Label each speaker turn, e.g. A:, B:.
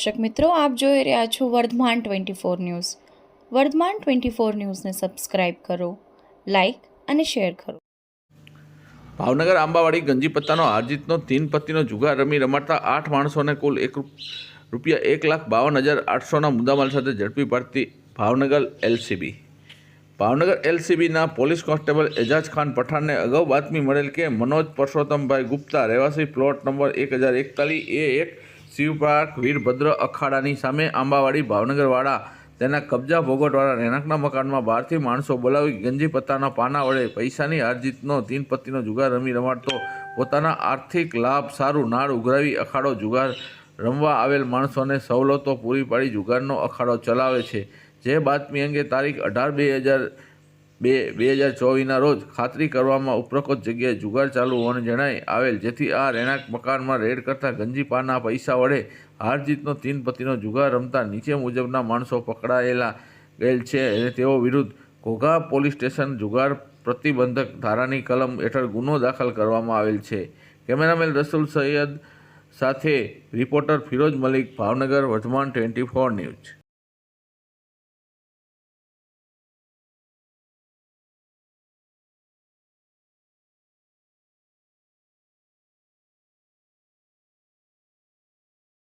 A: દર્શક મિત્રો, આપ જોઈ રહ્યા છો વર્ધમાન 24 ન્યૂઝ. વર્ધમાન 24 ન્યૂઝને સબસ્ક્રાઇબ કરો, લાઇક અને શેર કરો.
B: ભાવનગર આંબાવાડી ગંજીપત્તાનો હારજીતનો 3 પત્તીનો જુગાર રમી રમાડતા 8 માણસોને કુલ ₹1,52,800ના મુદ્દામાલ સાથે ઝડપી પાડતી ભાવનગર એલસીબી. ભાવનગર એલસીબીના પોલીસ કોન્સ્ટેબલ એજાજ ખાન પઠાણને અગાઉ બાતમી મળેલ કે મનોજ પરસોત્તમભાઈ ગુપ્તા રહેવાસી plot number 1041 Shiv park Virbhadra અખાડાની સામે આંબાવાડી ભાવનગરવાળા તેના કબજા ભોગવટવાળા રહેણાંકના મકાનમાં બહારથી માણસો બોલાવી ગંજીપત્તાના પાના વડે પૈસાની હારજીતનો 3 પત્તીનો જુગાર રમી રમાડતો પોતાના આર્થિક લાભ સારું નાળ ઉઘરાવી અખાડો જુગાર રમવા આવેલ માણસોને સવલતો પૂરી પાડી જુગારનો અખાડો ચલાવે છે. જે બાતમી અંગે તારીખ 18/2/2024ના રોજ ખાતરી કરવામાં ઉપરોક્ત જગ્યાએ જુગાર ચાલુ હોવાનું જણાઈ આવેલ, જેથી આ રહેણાંક મકાનમાં રેડ કરતા ગંજીપાના પૈસા વડે હારજીતનો 3 પત્તીનો જુગાર રમતા નીચે મુજબના માણસો પકડાયેલા ગયેલ છે અને તેઓ વિરુદ્ધ ઘોઘા પોલીસ સ્ટેશન જુગાર પ્રતિબંધક ધારાની કલમ હેઠળ ગુનો દાખલ કરવામાં આવેલ છે. કેમેરામેન રસુલ સૈયદ સાથે રિપોર્ટર ફિરોજ મલિક, ભાવનગર, વર્ધમાન 24 ન્યૂઝ.